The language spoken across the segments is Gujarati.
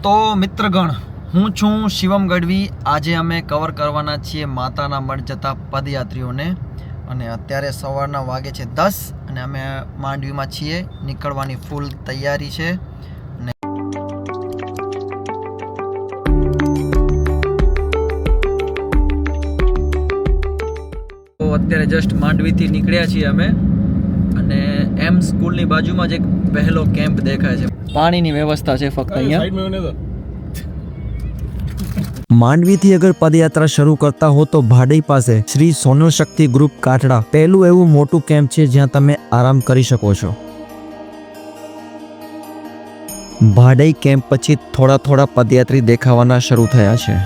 તો મિત્રગણ, હું છું શિવમ ગઢવી। આજે અમે કવર કરવાના છીએ માતાના મઢ જતા પદયાત્રીઓને અને અત્યારે સવારના વાગે છે 10 અને અમે માંડવીમાં છીએ। નીકળવાની ફૂલ તૈયારી છે। તો અત્યારે જસ્ટ માંડવીથી નીકળ્યા છીએ અમે અને એમ સ્કૂલની બાજુમાં જ એક પહેલો કેમ્પ દેખાય છે। પાણીની વ્યવસ્થા છે ફક્ત અહીંયા। માંડવી થી અગર પદયાત્રા શરૂ કરતા હો તો ભાડઈ પાસે શ્રી સોનલ શક્તિ ગ્રુપ કાઠડા પહેલું એવું મોટું કેમ્પ છે જ્યાં તમે આરામ કરી શકો છો। ભાડઈ કેમ્પ પછી થોડા પદયાત્રી દેખાવાના શરૂ થયા છે।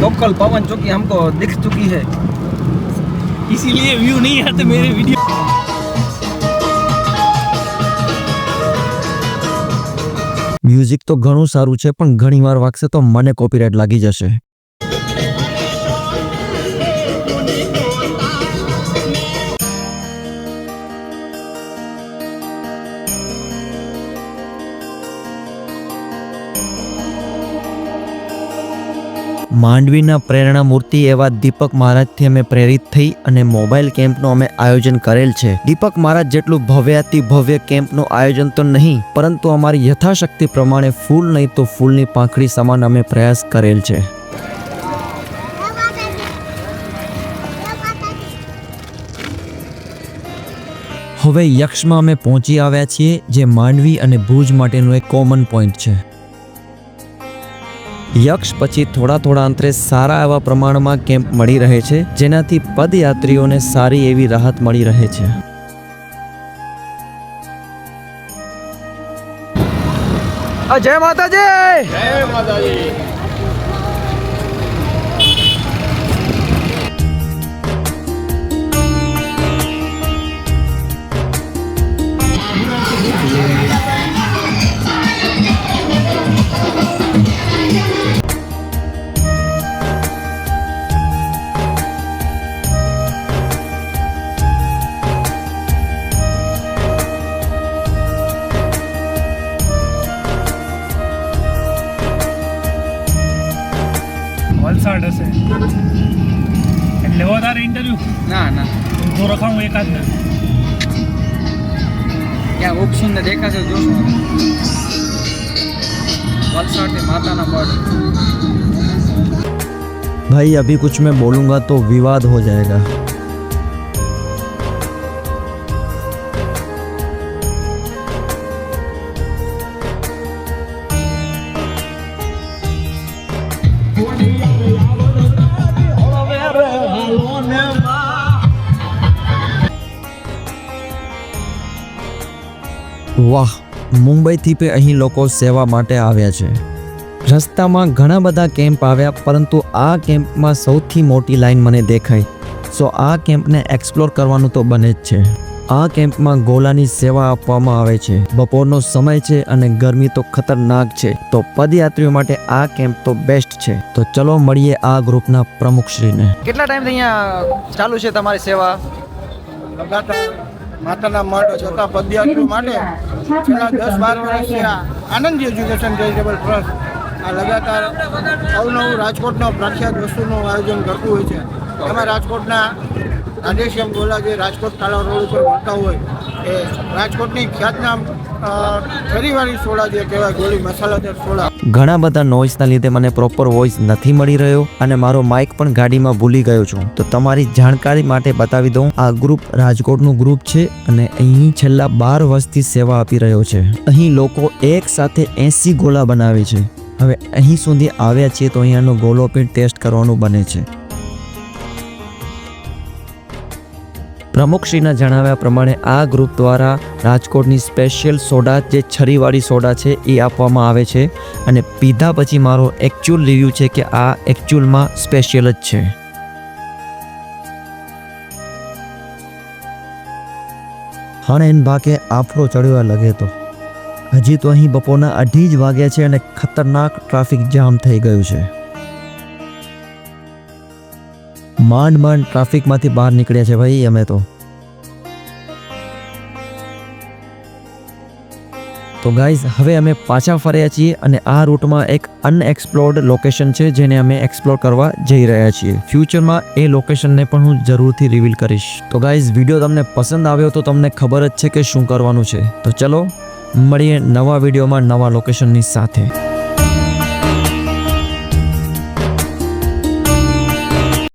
लोकल पवन चौकी हमको दिख चुकी है, इसीलिए व्यू नहीं आते मेरे वीडियो। મ્યુઝિક તો ઘણું સારું છે પણ ઘણી વાર વાગશે તો મને કોપીરાઇટ લાગી જશે। માંડવીના પ્રેરણા મૂર્તિ એવા દીપક મહારાજથી અમે પ્રેરિત થઈ અને મોબાઈલ કેમ્પનું અમે આયોજન કરેલ છે। દીપક મહારાજ જેટલું ભવ્યાતિ ભવ્ય કેમ્પનું આયોજન તો નહીં, પરંતુ અમારી યથાશક્તિ પ્રમાણે ફૂલ નહીં તો ફૂલની પાંખડી સમાન અમે પ્રયાસ કરેલ છે। હવે યક્ષમાં અમે પહોંચી આવ્યા છીએ, જે માંડવી અને ભુજ માટેનું એક કોમન પોઈન્ટ છે। યક્ષ પછી થોડા અંતરે સારા એવા પ્રમાણમાં કેમ્પ મળી રહે છે, જેનાથી પદયાત્રીઓને સારી એવી રાહત મળી રહે છે। जय माताजी। जय माताजी। वलसाड हसे એટલે વધારે ઇન્ટરવ્યુ ના તો રખાવું એકાદ ને ક્યાં ઓપ્શન ને દેખાશે જોશું। વલસાડથી માતાના મઢ। भाई अभी कुछ मैं बोलूंगा तो विवाद हो जाएगा। વાહ, મુંબઈથી પણ અહીં લોકો સેવા માટે આવ્યા છે। રસ્તામાં ઘણા બધા કેમ્પ આવ્યા, પરંતુ આ કેમ્પમાં સૌથી મોટી લાઈન મને દેખાઈ। સો આ કેમ્પને એક્સપ્લોર કરવાનું તો બને જ છે। આ કેમ્પમાં ગોલાની સેવા આપવામાં આવે છે। બપોરનો સમય છે અને ગરમી તો ખતરનાક છે, તો પદયાત્રીઓ માટે આ કેમ્પ તો બેસ્ટ છે। તો ચલો મળીએ આ ગ્રુપના પ્રમુખશ્રીને। કેટલા ટાઈમથી અહીંયા ચાલુ છે તમારી સેવા? લગાતાર માતાના મઢ જતા પદયાત્રીઓ માટે છેલ્લા 10-12 વર્ષથી આ આનંદ એજ્યુકેશન ચેરિટેબલ ટ્રસ્ટ આ લગાતાર અવનવું રાજકોટનો પ્રખ્યાત વસ્તુનું આયોજન કરતું હોય છે। એમાં રાજકોટના રાધેશ્યામ ગોલા જે રાજકોટ કાલા રોડ ઉપર મળતા હોય એ રાજકોટની ખ્યાતનામ ફરીવાળી સોડા જે કહેવાય ગોળી મસાલાદાર સોડા। ઘણા બધા નોઇઝના લીધે મને પ્રોપર વોઇસ નથી મળી રહ્યો અને મારો માઇક પણ ગાડીમાં ભૂલી ગયો છું। તો તમારી જાણકારી માટે બતાવી દઉં, આ ગ્રુપ રાજકોટનું ગ્રુપ છે અને અહીં છેલ્લા 12 વર્ષથી સેવા આપી રહ્યો છે। અહીં લોકો એક સાથે 80 ગોલા બનાવે છે। હવે અહીં સુધી આવ્યા છીએ તો અહીંયાનો ગોલો પણ ટેસ્ટ કરવાનું બને છે। પ્રમુખશ્રીના જણાવ્યા પ્રમાણે આ ગ્રુપ દ્વારા રાજકોટની સ્પેશિયલ સોડા જે છરીવાળી સોડા છે એ આપવામાં આવે છે અને પીધા પછી મારો એકચ્યુઅલ રિવ્યૂ છે કે આ એકચ્યુઅલમાં સ્પેશિયલ જ છે। હણ ભાગે આફરો ચડવા લગે તો હજી તો અહીં બપોરના 2:30 વાગ્યા છે અને ખતરનાક ટ્રાફિક જામ થઈ ગયું છે। માંડ ટ્રાફિકમાંથી બહાર નીકળ્યા છે ભાઈ અમે તો। તો ગાઈઝ હવે અમે પાછા ફર્યા છીએ અને આ રૂટમાં એક અનએક્સપ્લોર્ડ લોકેશન છે જેને અમે એક્સપ્લોર કરવા જઈ રહ્યા છીએ. ફ્યુચરમાં એ લોકેશનને પણ હું જરૂરથી રિવીલ કરીશ. તો ગાઈઝ વિડીયો તમને પસંદ આવ્યો તો તમને ખબર જ છે કે શું કરવાનું છે. તો ચલો મળીએ નવા વિડીયોમાં નવા લોકેશનની સાથે.